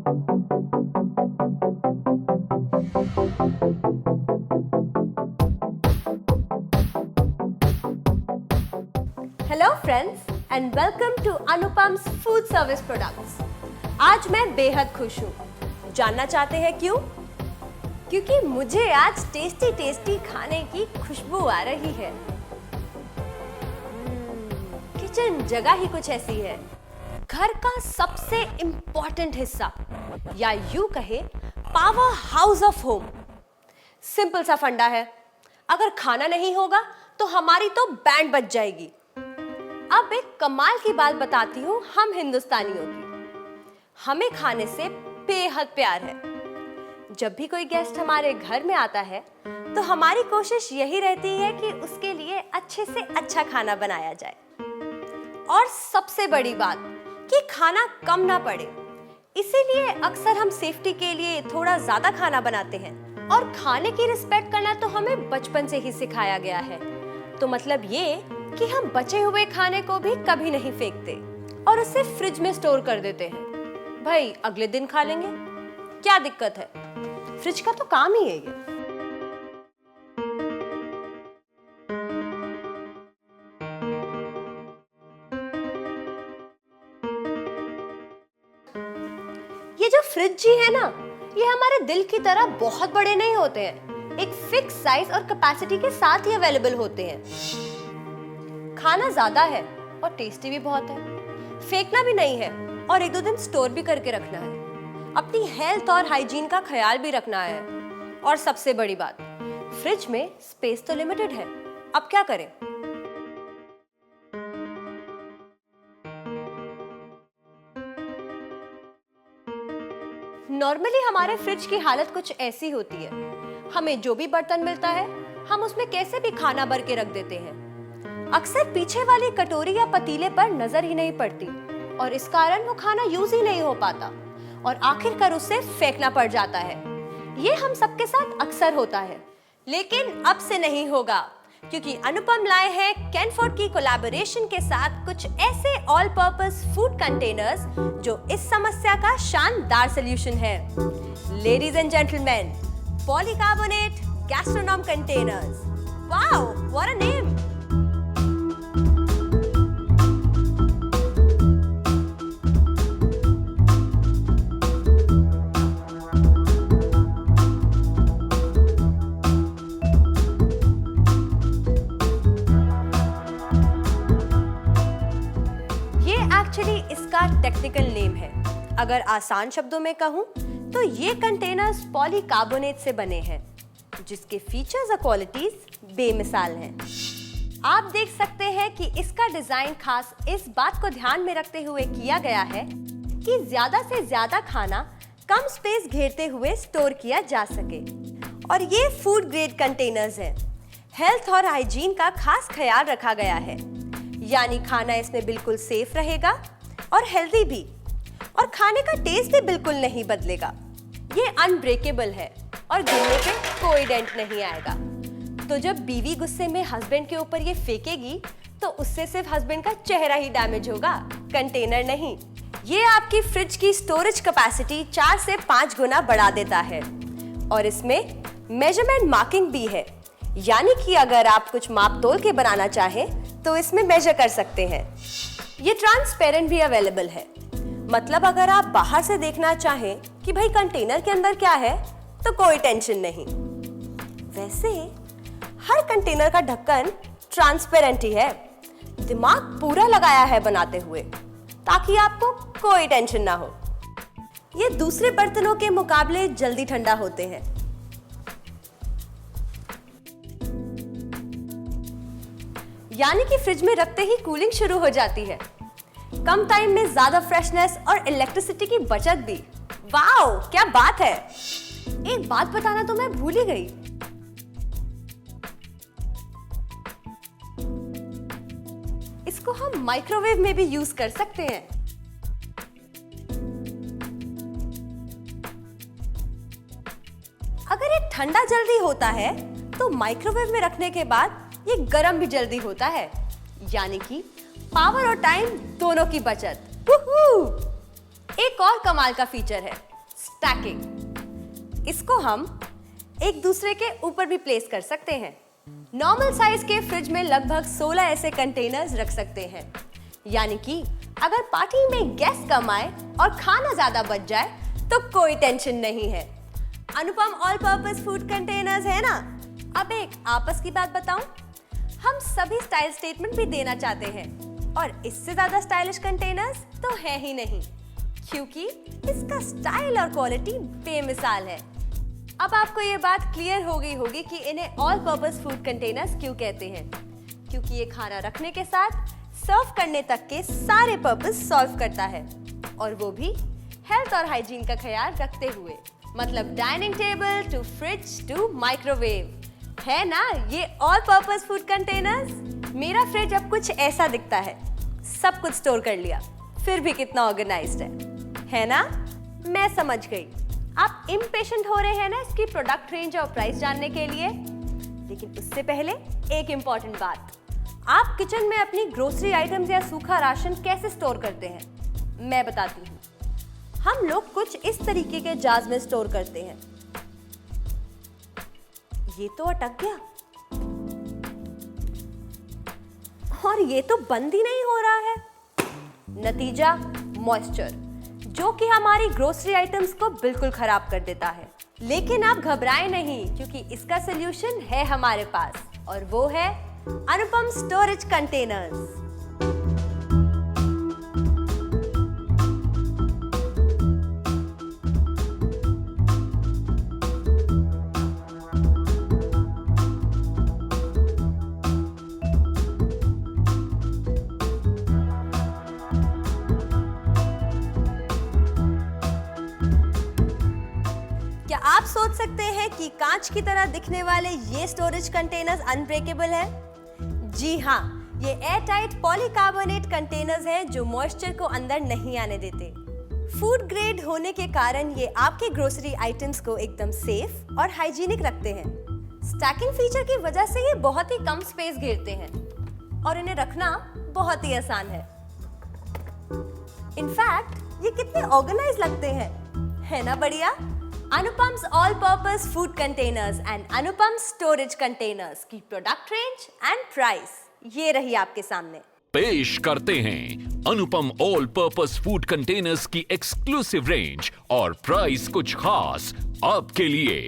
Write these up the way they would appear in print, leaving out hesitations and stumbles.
Hello friends and welcome to Anupam's food service products. आज मैं बेहद खुश हूँ। जानना चाहते हैं क्यों? क्योंकि मुझे आज टेस्टी टेस्टी खाने की खुशबू आ रही है। किचन जगह ही कुछ ऐसी है, घर का सबसे इम्पोर्टेंट हिस्सा, या यूं कहे power house of home. Simple सा फंडा है, अगर खाना नहीं होगा तो हमारी तो बैंड बज जाएगी। अब एक कमाल की बात बताती हूँ हम हिंदुस्तानियों की। हमें खाने से बेहद प्यार है। जब भी कोई गेस्ट हमारे घर में आता है तो हमारी कोशिश यही रहती है कि उसके लिए अच्छे से अच्छा खाना बनाया जाए, और सबसे बड़ी बात कि खाना कम ना पड़े। इसीलिए अक्सर हम सेफ्टी के लिए थोड़ा ज्यादा खाना बनाते हैं, और खाने की रिस्पेक्ट करना तो हमें बचपन से ही सिखाया गया है। तो मतलब ये कि हम बचे हुए खाने को भी कभी नहीं फेंकते और उसे फ्रिज में स्टोर कर देते हैं। भाई अगले दिन खा लेंगे, क्या दिक्कत है? फ्रिज का तो काम ही है ये जो फ्रिज जी है ना, ये हमारे दिल की तरह बहुत बड़े नहीं होते हैं। एक फिक्स साइज और कैपेसिटी के साथ ही अवेलेबल होते हैं। खाना ज्यादा है और टेस्टी भी बहुत है। फेंकना भी नहीं है और एक दो दिन स्टोर भी करके रखना है। अपनी हेल्थ और हाइजीन का ख्याल भी रखना है। और सबसे बड़ी बात, फ्रिज में स्पेस तो लिमिटेड है। अब क्या करें? नॉर्मली हमारे फ्रिज की हालत कुछ ऐसी होती है, हमें जो भी बर्तन मिलता है हम उसमें कैसे भी खाना भर के रख देते हैं। अक्सर पीछे वाली कटोरी या पतीले पर नजर ही नहीं पड़ती, और इस कारण वो खाना यूज ही नहीं हो पाता और आखिरकार उसे फेंकना पड़ जाता है। ये हम सबके साथ अक्सर होता है, लेकिन अब से नहीं होगा, क्योंकि अनुपम लाए हैं कैनफोर्ड की कोलैबोरेशन के साथ कुछ ऐसे ऑल पर्पस फूड कंटेनर्स जो इस समस्या का शानदार सलूशन है। Ladies and gentleman, polycarbonate gastronorm containers. Wow, what a name! Actually इसका टेक्निकल नेम है। अगर आसान शब्दों में कहूं तो ये कंटेनर्स पॉलीकार्बोनेट से बने हैं, जिसके फीचर्स और क्वालिटीज बेमिसाल हैं। आप देख सकते हैं कि इसका डिजाइन खास इस बात को ध्यान में रखते हुए किया गया है कि ज्यादा से ज्यादा खाना कम स्पेस घेरते हुए स्टोर किया जा सके। और ये फूड ग्रेड कंटेनर्स हैं। हेल्थ और हाइजीन का खास ख्याल रखा गया है, यानी खाना इसमें बिल्कुल सेफ रहेगा और हेल्दी भी, और खाने का टेस्ट भी बिल्कुल नहीं बदलेगा। ये अनब्रेकेबल है और गिरने पे कोई डेंट नहीं आएगा। तो जब बीवी गुस्से में हस्बैंड के ऊपर ये फेंकेगी तो उससे सिर्फ हस्बैंड का चेहरा ही डैमेज होगा, कंटेनर नहीं। ये आपकी फ्रिज की स्टोरेज कैपेसिटी 4 से 5 गुना बढ़ा देता है, और इसमें मेजरमेंट मार्किंग भी है, यानी कि अगर आप कुछ माप तोल के बनाना चाहें तो इसमें मेजर कर सकते हैं। ये ट्रांसपेरेंट भी अवेलेबल है, मतलब अगर आप बाहर से देखना चाहें कि भाई कंटेनर के अंदर क्या है तो कोई टेंशन नहीं। वैसे हर कंटेनर का ढक्कन ट्रांसपेरेंट ही है। दिमाग पूरा लगाया है बनाते हुए, ताकि आपको कोई टेंशन ना हो। ये दूसरे बर्तनों के मुकाबले जल्दी ठंडा होते हैं। यानी कि फ्रिज में रखते ही कूलिंग शुरू हो जाती है। कम टाइम में ज्यादा फ्रेशनेस और इलेक्ट्रिसिटी की बचत भी। वाओ, क्या बात है! एक बात बताना तो मैं भूल ही गई। इसको हम माइक्रोवेव में भी यूज कर सकते हैं। अगर ये ठंडा जल्दी होता है तो माइक्रोवेव में रखने के बाद ये गर्म भी जल्दी होता है, यानी कि पावर और टाइम दोनों की बचत। एक और कमाल का फीचर है, स्टैकिंग। इसको हम एक दूसरे के ऊपर भी प्लेस कर सकते हैं। नॉर्मल साइज के फ्रिज में लगभग 16 ऐसे कंटेनर्स रख सकते हैं, यानी कि अगर पार्टी में गेस्ट कम आए और खाना ज्यादा बच जाए तो कोई टेंशन नहीं है। अनुपम ऑल पर्पस फूड कंटेनर्स है ना। अब एक आपस की बात बताऊं, हम सभी स्टाइल स्टेटमेंट भी देना चाहते हैं और इससे ज्यादा स्टाइलिश कंटेनर्स तो है ही नहीं, क्योंकि इसका स्टाइल और क्वालिटी बेमिसाल है। अब आपको ये बात क्लियर हो गई होगी कि इन्हें ऑल पर्पस फूड कंटेनर्स क्यों कहते हैं, क्योंकि ये खाना रखने के साथ सर्व करने तक के सारे पर्पस सॉल्व करता है, और वो भी हेल्थ और हाइजीन का ख्याल रखते हुए। मतलब dining table to fridge to microwave, है ना ये ऑल पर्पस फूड कंटेनर्स। मेरा फ्रिज अब कुछ ऐसा दिखता है, सब कुछ स्टोर कर लिया, फिर भी कितना ऑर्गेनाइज्ड है ना। मैं समझ गई आप इम्पेशेंट हो रहे हैं ना इसकी प्रोडक्ट रेंज और प्राइस जानने के लिए। लेकिन उससे पहले एक इंपॉर्टेंट बात, आप किचन में अपनी ग्रोसरी आइटम्स या सूखा राशन कैसे स्टोर करते हैं मैं बताती हूँ। हम लोग कुछ इस तरीके के जार्स में स्टोर करते हैं। ये तो अटक गया और ये तो बंद ही नहीं हो रहा है। नतीजा मॉइस्चर, जो कि हमारी ग्रोसरी आइटम्स को बिल्कुल खराब कर देता है। लेकिन आप घबराएं नहीं, क्योंकि इसका सलूशन है हमारे पास, और वो है अनुपम स्टोरेज कंटेनर्स। क्या आप सोच सकते हैं कि कांच की तरह दिखने वाले ये स्टोरेज कंटेनर्स अनब्रेकेबल हैं? जी हाँ, ये एयर टाइट पॉलीकार्बोनेट कंटेनर्स हैं जो मॉइस्चर को अंदर नहीं आने देते। फूड ग्रेड होने के कारण ये आपके ग्रोसरी आइटम्स को एकदम सेफ और हाइजीनिक रखते हैं। स्टैकिंग फीचर की वजह से ये बहुत ही कम स्पेस घेरते हैं और इन्हें रखना बहुत ही आसान है। इनफैक्ट ये कितने ऑर्गेनाइज लगते हैं, है ना बढ़िया। Anupam's all purpose food containers and Anupam storage containers की प्रोडक्ट रेंज एंड प्राइस ये रही आपके सामने। पेश करते हैं Anupam all purpose food containers की एक्सक्लूसिव रेंज और प्राइस कुछ खास आपके लिए।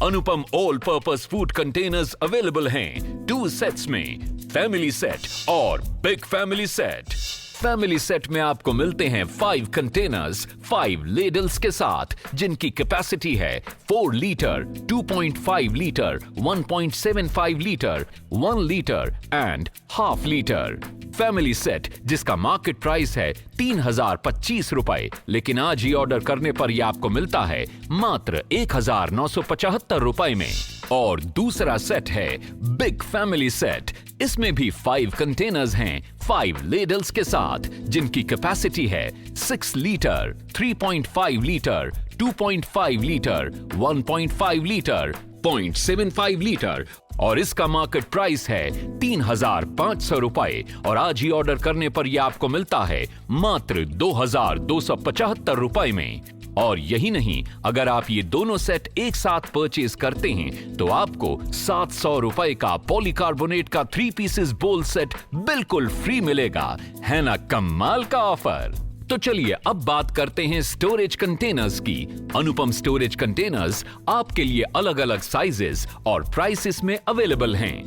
Anupam all purpose food containers available हैं 2 सेट्स में, फैमिली सेट और big family set. Family set में आपको मिलते हैं 5 कंटेनर्स 5 लेडल्स के साथ, जिनकी कैपेसिटी है 4 litre, 2.5 litre, 1.75 litre, 1 litre and half litre. Family set जिसका मार्केट प्राइस है 3025 रुपए, लेकिन आज ही ऑर्डर करने पर यह आपको मिलता है मात्र 1975 रुपए में। और दूसरा सेट है बिग फैमिली सेट। इसमें भी 5 कंटेनर्स हैं 5 लेडल्स के साथ, जिनकी कैपेसिटी है 6 litre, 3.5 litre, 2.5 litre, 1.5 litre, 0.75 litre, और इसका मार्केट प्राइस है 3500 रुपए, और आज ही ऑर्डर करने पर यह आपको मिलता है मात्र 2275 रुपए में। और यही नहीं, अगर आप ये दोनों सेट एक साथ परचेज करते हैं तो आपको 700 रुपए का पॉलीकार्बोनेट का 3 पीसेस बोल सेट बिल्कुल फ्री मिलेगा। है ना कमाल का ऑफर। तो चलिए अब बात करते हैं स्टोरेज कंटेनर्स की। अनुपम स्टोरेज कंटेनर्स आपके लिए अलग अलग साइजेस और प्राइसेस में अवेलेबल हैं।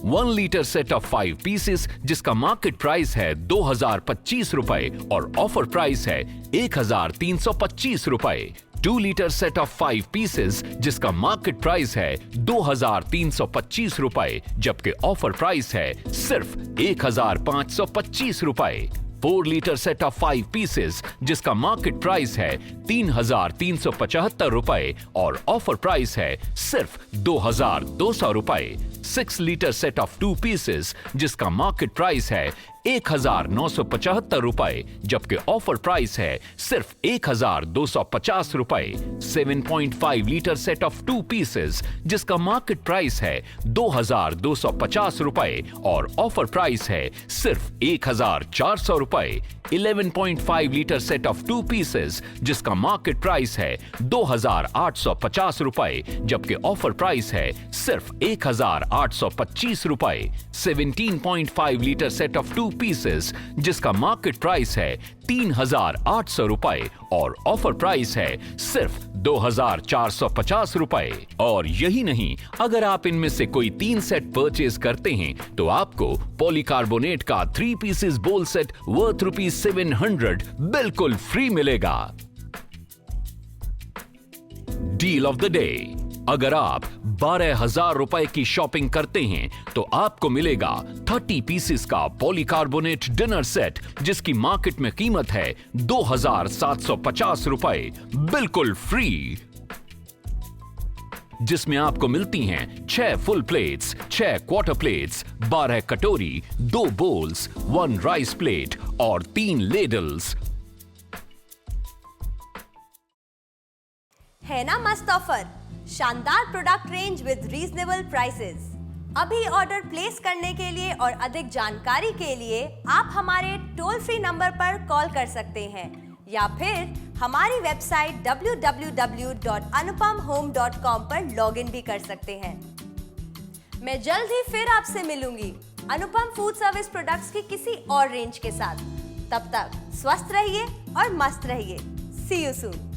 1 लीटर सेट ऑफ 5 पीसेस जिसका मार्केट प्राइस है 2025 रुपए और ऑफर प्राइस है 1325 रुपए। 2 लीटर सेट ऑफ 5 पीसेस जिसका मार्केट प्राइस है 2325 रुपए, जबकि ऑफर प्राइस है सिर्फ 1525 रुपए। 4 लीटर सेट ऑफ 5 पीसेस जिसका मार्केट प्राइस है 3375 रुपए और ऑफर प्राइस है सिर्फ 2200 रुपए। 6 लीटर सेट ऑफ 2 पीसेस जिसका मार्केट प्राइस है 1,975 रुपए, जबकि ऑफर प्राइस है सिर्फ 1,250 रुपए। 7.5 लीटर सेट ऑफ 2 पीसेस, जिसका मार्केट प्राइस है 2,250 रुपए और ऑफर प्राइस है सिर्फ 1,400 रुपए। 11.5 लीटर सेट ऑफ 2 पीसेस, जिसका मार्केट प्राइस है 2,850 रुपए, जबकि ऑफर प्राइस है सिर्फ 1,825 रुपए। 17.5 लीटर सेट ऑफ 2 पीसेस, जिसका मार्केट प्राइस है 3,800 रुपए और ऑफर प्राइस है सिर्फ 2,450 रुपए। और यही नहीं, अगर आप इनमें से कोई 3 सेट परचेज करते हैं तो आपको पॉलीकार्बोनेट का 3 पीसेस बोल सेट वर्थ ₹700 बिल्कुल फ्री मिलेगा। डील ऑफ द डे: अगर आप 12,000 रुपए की शॉपिंग करते हैं तो आपको मिलेगा 30 पीसेस का पॉलीकार्बोनेट डिनर सेट, जिसकी मार्केट में कीमत है 2,750 रुपए बिल्कुल फ्री, जिसमें आपको मिलती हैं 6 फुल प्लेट्स, 6 क्वार्टर प्लेट्स, 12 कटोरी, 2 बोल्स, 1 राइस प्लेट और 3 लेडल्स। है ना मस्त ऑफर? शानदार product range with reasonable prices. अभी ऑर्डर प्लेस करने के लिए और अधिक जानकारी के लिए आप हमारे टोल फ्री नंबर पर कॉल कर सकते हैं या फिर हमारी वेबसाइट www.anupamhome.com पर लॉगिन भी कर सकते हैं। मैं जल्द ही फिर आपसे मिलूंगी अनुपम फूड सर्विस प्रोडक्ट्स की किसी और रेंज के साथ। तब तक स्वस्थ रहिए और मस्त रहिए। सी यू सून।